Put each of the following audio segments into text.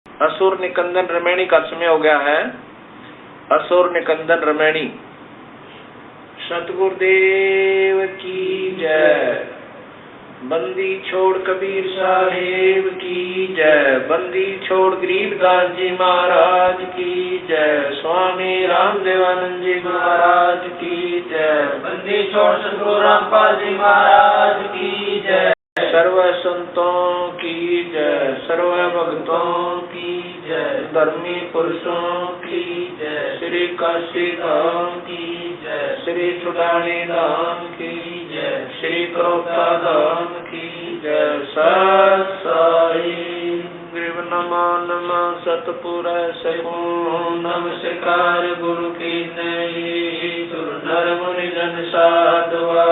असुर निकंदन रमैणी का समय हो गया है। असुर निकंदन रमैणी। सतगुरुदेव की जय। बंदी छोड़ कबीर साहेब की जय। बंदी छोड़ गरीबदास जी महाराज की जय। स्वामी रामदेवानंद जी महाराज की जय। बंदी छोड़ सतगुरु रामपाल जी महाराज की जय। सर्व संतों की जय। सर्व भक्तों की जय। धर्मी पुरुषों की जय। श्री काशी धाम की जय। श्री चुड़ानी धाम की जय। श्री करोता धाम की जय। सत साई ग्रीव नमा नमा सतपुर सगुण नमस्कार गुरु की नई। सुर नर मुनि जन साधुआ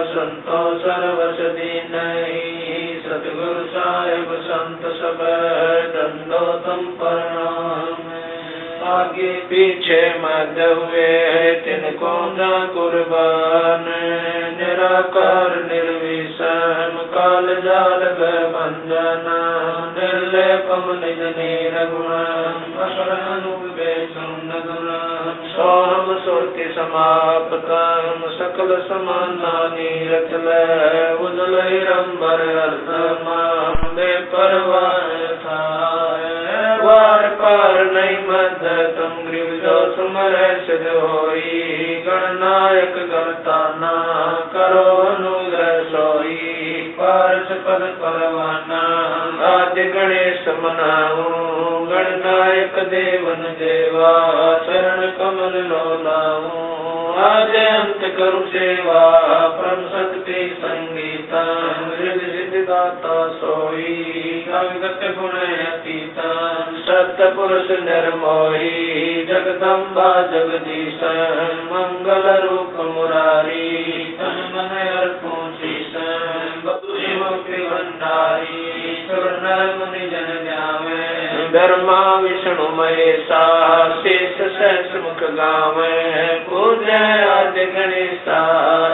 संतो सर्वस दीनहि। सतगुरु साहिब संत सब दंडोतम प्रणाम। आगे पीछे मत हुए तिनको ना कुर्बान। निराकार निर्विषम काल जाल भंजन। निर्लेपम निज निर्गुण असुरनुवेशम सोहम सुरति समाप्तम सकल समानानि रचल उजल रंबर अर्धमे परवार था। वार पार नहीं मद तुम ग्रीव जो सुमर सिद्ध होई। गणनायक गणताना करो अनुग्रह सोई। पारस पद परवाना आदि गणेश मनाऊ। गणनायक देवन देवा शरण कमल लो लाऊं। आज अंत करू सेवा परम शक्ति संगीता। सिद्धाता सोई अविगत गुण अतीता। सत्य पुरुष निर्मोही जगदम्बा जगदीश। मंगल रूप मुरारी तन मन अर्पण शीश। मुक्ति भंडारी सुर नर मुनि जन जावे। ब्रह्मा विष्णु महेशा शेष सहस मुख गावे। पूज्य आदि गणेशा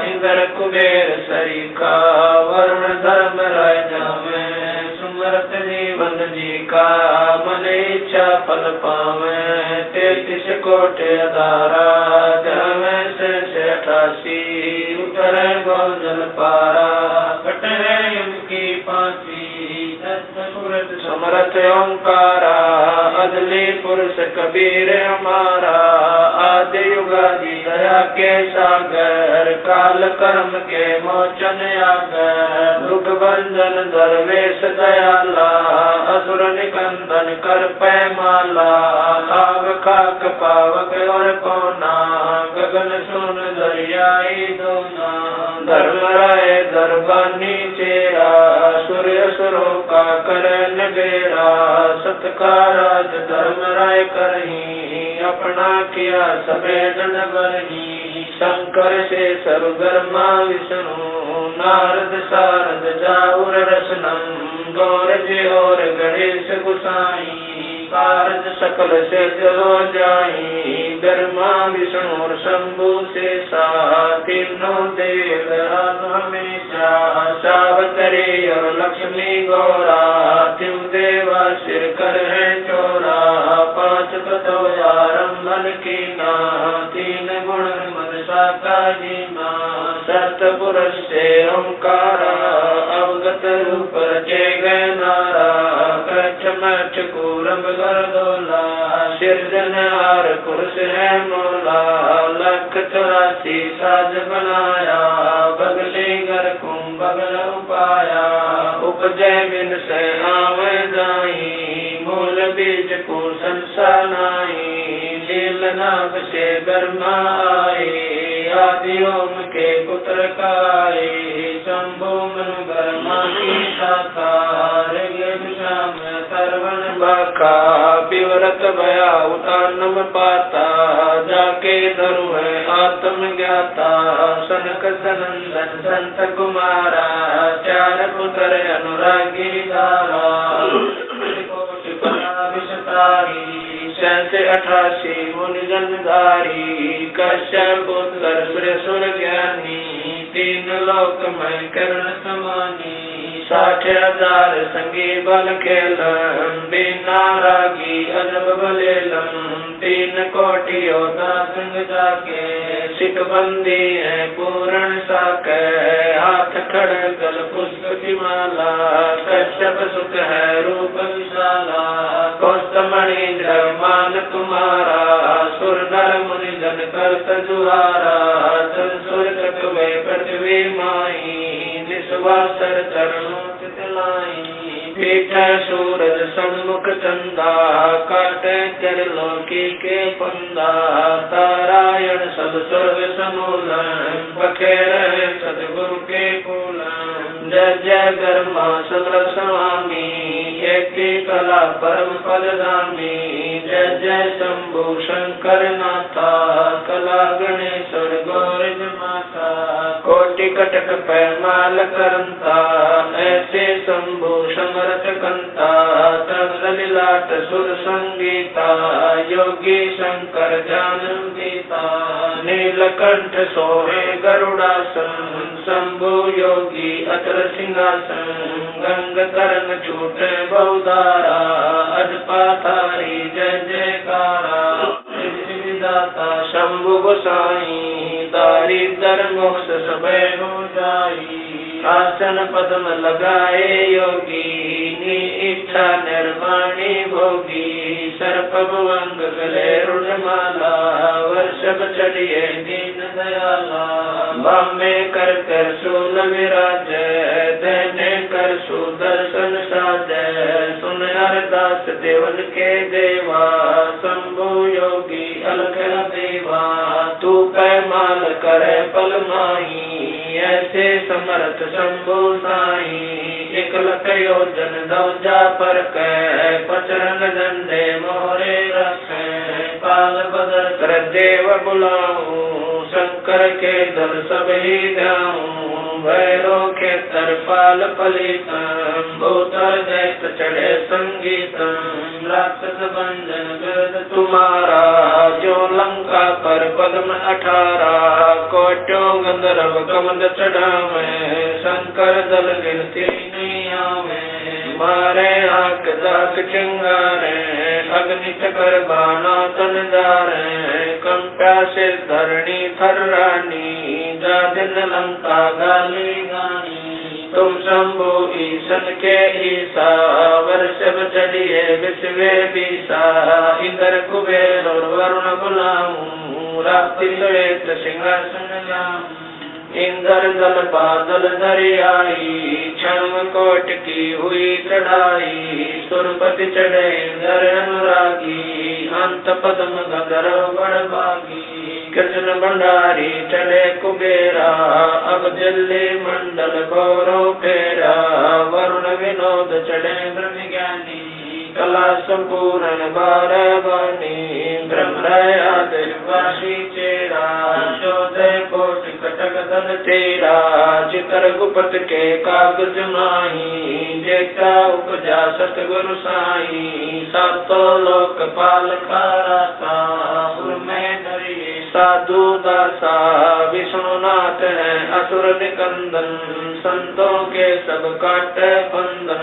इंद्र कुबेर सरीका। वरुण धर्म राय जावे। सुमरत जीवन जी का मन इच्छा फल पावे। 33 कोटि अधारा जमे से 88। उतर गोजल पारा कटे यम की फांसी। समरथ ओंकारा अदली पुरुष कबीर हमारा। आदि युगादि दया के सागर काल कर्म के मोचन आगर। दुख भंजन दरवेश दयाला असुर निकंदन कर पैमाला। आग खाक पावक और पौना गगन सुन दरियाई दोना। धर्म राय दरबानी चेरा सूर्य सुरों का करन बेरा। सत्काराज धर्म राय करही अपना किया सवेदन बरही। शंकर से सर्वधर्मा विष्णु नारद सारद जाऊर रसनम। गौर जी और गणेश गुसाई कारज सकल से हो जाई। ब्रह्मा विष्णु और शंभु से तीनों देव हमेशा। सावतरी और लक्ष्मी गौरा तिम देवा सिर कर है चोरा। 5 तत्व आरंभन की ना 3 गुण मनसा का जीना। सतपुरुष से ओंकारा अवगत रूप रचे गए नारा। कच्छ मच्छ कूरम गरदोला सिरजनहार पुरुष है मोला। 184 साज बनाया बगली घर कुंभ बगल उपाया। उपजय बिन से आवे जाई मूल बीज को संसानाई। लील नाग से ब्रह्मा आए आदि ओम के पुत्र काए। शंभु मनु ब्रह्मा की शाखा ऋग्वेद सर्वन बाका। विवरत भया उतानम पाता जाके धरु है आत्म ज्ञाता। सनक सनंदन संत कुमारा 4 पुत्र अनुरागी धारा। 88 मुनि जनधारी। कश्यप पुत्र सुर ज्ञानी 3 लोक में कर्ण समानी। 60,000 संगी बल खेलम, बिना रागी अजब बलेलम, 3 कोटि योद्धा संग जाके, सिख बंदी है पूर्ण साके, हाथ खड़गल पुष्प की माला, कश्यप सुख है रूप विशाला, कौस्तमणि मान तुम्हारा, सुर नर मुनि जन करत जुहारा, संसुर कटवे पृथ्वी माई, निस्वासर चरणों चितलाई, पीठ सूरज सन्मुख चंदा, काटे त्रिलोकी के फंदा, तारायण सब स्वर्ग समूलन, बखेर सदगुरु के फूलन, जय जय गर्मा समर स्वामी, एक कला परम पदगामी, जय जय शंभु शंकर नाथा, कला गणेश्वर गौरज माता, कोटि कटक पैमाल करंता, ऐसे शंभु समरथ कंता, तंग लीलाट सुर संगीता, योगी शंकर जानम गीता, नीलकंठ सोहे गरुड़ासन, शंभु योगी अचल सिंहासन, गंग तरंग छूटे बहुधारा, अजपातारी जय जयकारा, दाता शंभु गोसाई, दारिद्र मोक्ष सबे हो जाई, आसन पद्म लगाए योगी, नी इच्छा निर्माणी भोगी, सर्प भुवंग गले रुणमाला, वर्षभ चढ़िए दीन दयाला, बामे कर कर शूल विराज, देने कर सुदर्शन साजै, सुन अरदास देवन के देवा, शंभु योगी अलग देवा, तू पैमाल करे पल माही, ऐसे समर्थ शंभु साई, 1 लख योजन दौजा पर कै, पचरंग झंडे मोरे रखे, पाल बदर कर देव बुलाऊं, शंकर के दल सब ही गाऊं, भैरो के तरपाल पलितम, भूतर दैत चढ़े संगीतम, राक्षस भंजन गर्द तुम्हारा, जो लंका पर पद्म 18, कोटों गंधर्व कमंद चढ़ावे, शंकर दल गिनती नहीं आवे, मारे आंख दाक चिंगारे, अग्नि चकर बाना तन जारे, कंप्या से धरणी थर्रानी, जादिन लंका गाली गानी, तुम शंभु ईशन के ईसा, वर्षभ चढ़िए विश्वे बीसा, इंद्र कुबेर और वरुण बुलाऊं, रात्रि श्वेत सिंहासन लाऊं, इंद्र दल बादल दरियाई, क्षण कोट की हुई चढ़ाई, सुरपति चढ़े इंद्र अनुरागी, अंत पद्म गंधर्व बड़भागी, कृष्ण भंडारी चढ़े कुबेरा, अब दिल्ली मंडल गौरव फेरा, वरुण विनोद चढ़े ब्रह्म ज्ञानी, कला संपूर्ण बारहवानी, ब्रह्मयादि चेरा, चौदह कोटि कटक धन तेरा, चितर गुप्त के कागज माही, जेता उपजा सतगुरु साई, सातों लोक पाल खाराता, में धरिए साधु दासा, विष्णुनाथ है असुर निकंदन, संतों के सब काटे बंधन,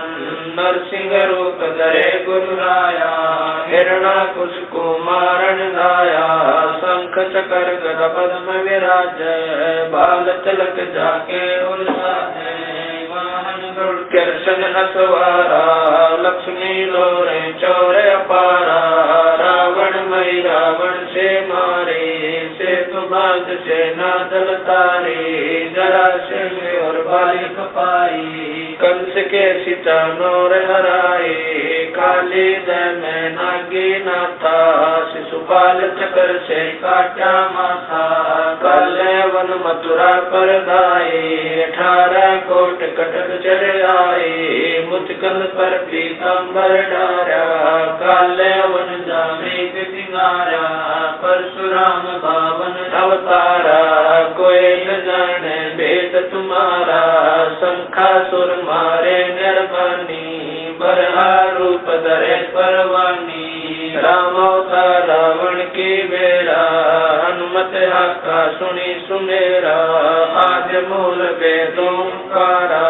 नरसिंह रूप धरे गुरु राया, हिरणाकुश को मारन गाया, शंख चकर गदा पद्म विराज, बाल तिलक जाके उल्लासे, वाहन गरुड़ कृष्ण असवारा, लक्ष्मी लोरे चौरे अपारा, रावण मई रावण से मारे, सेतु बांध से नादल तारे, जरासंध और बालिक पाई, कंस के सीता नौर हराए, काली में नागी नाथा, शिशुपाल चक्र से काटा माथा, काले वन मथुरा पर गाए, 18 कोट कटक चढ़ आए, मुचकल पर पीताम्बर डारा, काले वन जामे सिंगारा, परशुराम बावन अवतारा, कोई न जाने भेद तुम्हारा, शंखासुर मारे निर्वाणी, बरहा रूप धरे परवानी, राम अवतार रावण की बेड़ा, हनुमत हाका सुनी सुमेरा, आद्य मूल वेदों कारा,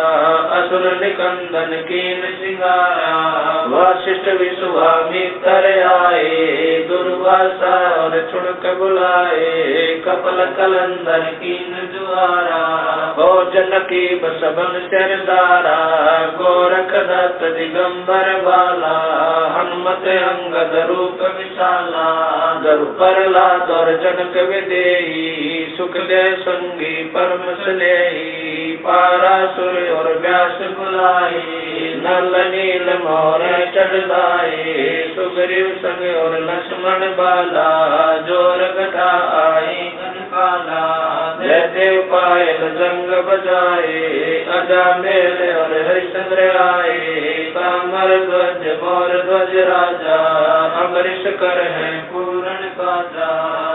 असुर निकंदन कीन सिंगारा। वशिष्ठ विश्वामित्र आए दुर्वासा और छुड़क बुलाए कपल कलंदन कीन जुआरा। भोजन की बसबन सरदारा गोरख दत्त दिगंबर बाला। हनुमत अंगद रूप विशाला दरु प्रहलाद और जनक विदेही। सुखदेव संगी परम स्नेही पारासुर और व्यास बुलाए। नल नील मोर चढ़ाए सुग्रीव संग और लक्ष्मण बाला। जोर गदा आई काला जय देव पायल जंग बजाए। अजा मेल और हरिश्चंद्र आए कामर ध्वज मोर ध्वज राजा। अमरीश कर है पूर्ण काजा।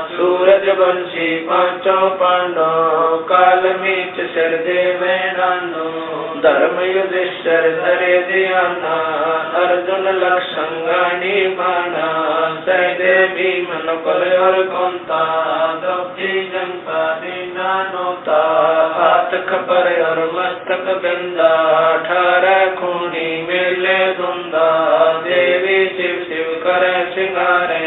सूरज वंशी पांचों पांडव काल मीच सिर देवे नानो। धर्म युधिष्ठिर धरे ध्याना अर्जुन लक्षंगानी बाणा। सहदेव भीम नकुल और कुंता द्रौपदी जनता दीना नोता। हाथ खपर और मस्तक बिंदा 18 खूनी मेले धुंधा। देवी शिव शिव कर सिंगारे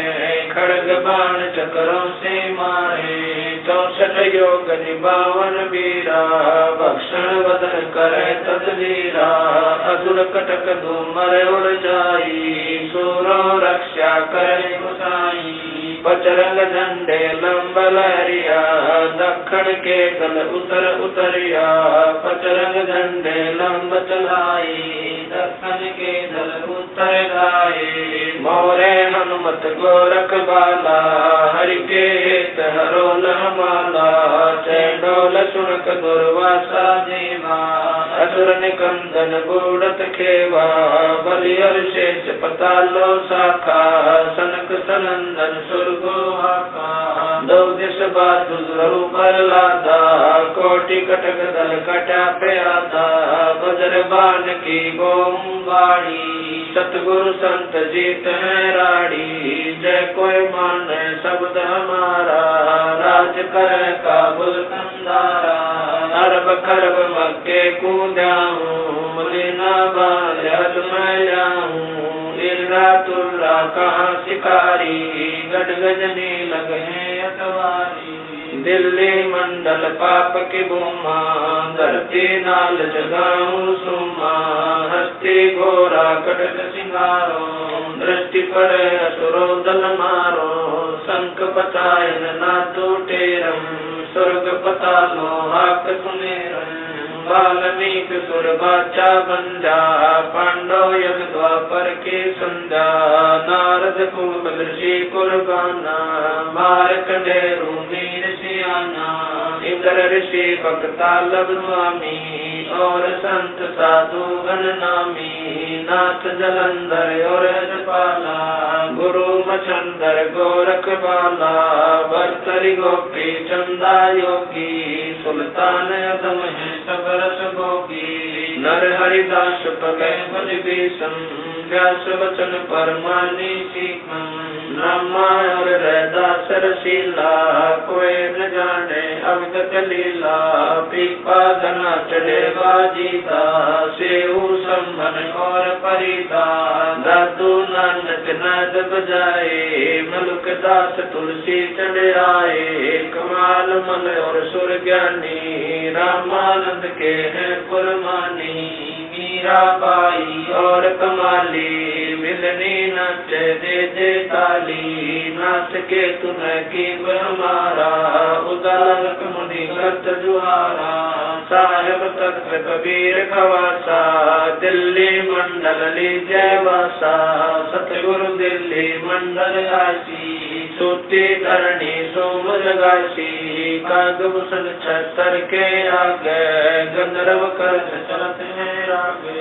खड़ग बाण चक्रों से मारे। 64 योग निभावन वीरा भक्षण वदन करे तदवीरा। असुर कटक धूमर उड़ जाई सूरो रक्षा करे गुसाई। बजरंग झंडे लंब लहरिया दक्षिण के गल उतर उतरिया। बजरंग झंडे लंब चलाई दक्षिण के गल उतर गाए। मोरे हनुमत गोरख बाला हरि के हित हरोल माला। चंडोल सुनक दुर्वासा देवा असुर निकंदन बूढ़त खेवा। बलियर शेष पतालो शाखा सनक सनंदन सुरगो हाका। दो दिश बादुर पर लादा कोटि कटक दल कटा पे आता। वज्र बाण की गोम बाड़ी सतगुरु संत जीत है राड़ी। जय कोई मान शब्द हमारा राज कर काबुल कंदारा। अरब खरब मक्के कूदाऊं मुलीना बालद मैं जाऊं। इर्रा तुर्रा कहाँ शिकारी गढ़ गजनी लगे अतवारी। दिल्ली मंडल पाप की बुमा धरती नाल जगाऊं सुमा। हस्ती घोरा कटक सिंगारो दृष्टि पड़े असुरो दल मारो। शंख पतायन ना टूटेरम स्वर्ग पतालो हाक सुनेरम। वाल्मीक सुर बाचा बंजा पांडव यग द्वापर के संजा। नारद कुल ऋषि कुर्बाना मार्कंडेय मीर सियाना। इंद्र ऋषि भक्तालब स्वामी और संत साधु गण नामी। नाथ जलंधर और यजपाला गुरु मचंदर गोरख बाला। भर्तरी गोपी चंदा योगी सुल्तान अदम है सब रस भोगी। नर हरिदास पगे बल भीषण व्यास वचन परमानी सीखम। ब्रह्मा और रैदास रसीला कोई न जाने अवगत लीला। पीपा धना चढ़े बाजीता सेऊ संभन और परिता। दादू नानक नाद बजाए मलुक दास तुलसी चढ़ आए। कमाल मल और सुर ज्ञानी रामानंद के हैं पुरमानी। मीरा बाई और कमाली मिलनी नच दे दे ताली। नाच के तुम्हें की हमारा उदालक मुनि करत जुहारा। साहेब तख्त कबीर खवासा दिल्ली मंडल लीजय वासा। सतगुरु दिल्ली मंडल आसी सूती धरणी सोम जगासी। कागभूषण छतर के आगे गंधर्व कर चलत है रागे।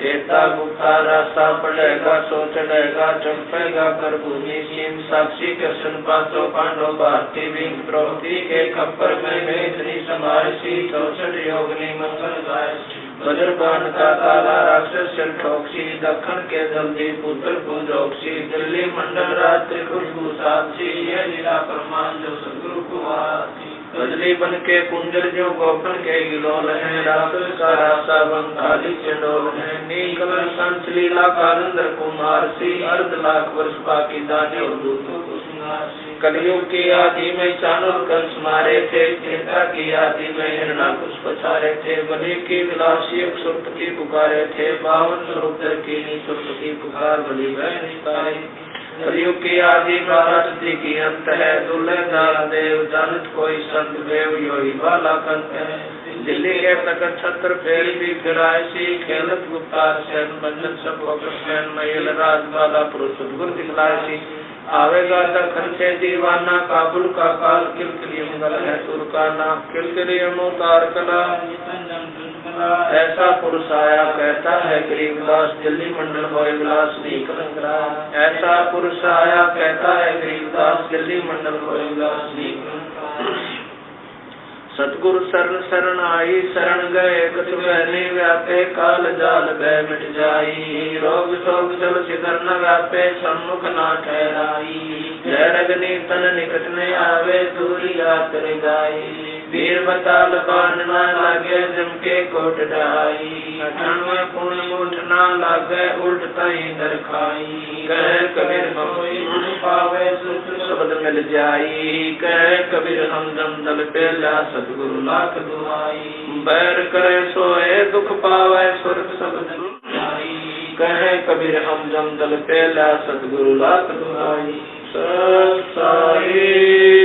एता गुप्ता रास्ता पड़ेगा सो चढ़ेगा चंपेगा कर भूमि सीम। साक्षी कृष्ण पांचों पांडव भारती भीम द्रौपदी के खप्पर में वेदनी समारसी। 64 योगनी मंगल गायसी। वज्रबाण का काला राक्षस सिर ठोकसी। दक्षिण के जल्दी पुत्र पूजोक्सी। दिल्ली मंडल रात्रि खुशबू साक्षी। ये लीला प्रमाण जो सदगुरु को आती। बजली बन के कुंजर जो गोपन के गिलोल है, रासुल का रासा बंगाली चंडोल है, नील संत लीला कारंदर कुमार सी, अर्ध लाख वर्ष बाकी दाने और दूतों को सिंगार सी। कलयुग की आदि में चाणुर कंस मारे थे, त्रेता की आदि में हिरणाकुश पछारे थे, बलि की विलासी सुरपति पुकारे थे, 52 स्वरूप की सुरपति पुकार बलि वह निस्तारे। कलयुग की आदि 12 तिथि की अंत है, दुर्लभ दाल देव जानत कोई संत देव, योही बाला कंत है। दिल्ली के तक छत्र फेर भी फिराय सी, खेलत गुप्तार सैन बंधन सब कृष्ण महिल राज बाला पुरुष गुर दिखलाय सी। आवेगा दखन से दीवाना, काबुल का काल किलकिली मंगल है सुर का नाम, किलकिली अवतार कला ऐसा पुरुष आया कहता है गरीबदास, दिल्ली मंडल होय विलास नीक रंगरा। ऐसा पुरुष आया कहता है गरीबदास, दिल्ली मंडल होय विलास नीक। सतगुरु शरण शरण आई, शरण गए कछु बहने व्यापे, काल जाल गए मिट जाई, रोग शोक जल सिधर न व्यापे, सम्मुख ना ठहराई। जय रगनी तन निकट न आवे, दूरी यात जाई, वीर बताल बाण न लागे, जम के कोट ढाई, अठन में पूर्ण मुठ न लागे, उल्ट तई दर खाई। कह कबीर हम उठ पावे, सुख शब्द मिल जाई, कह कबीर हम जम दल पे ला, सतगुरु लाख दुआई। बैर करे सोए दुख पावे, स्वर्ग शब्द जाई, कहे कबीर हम जम दल पे ला, सतगुरु लाख दुआई। सत साई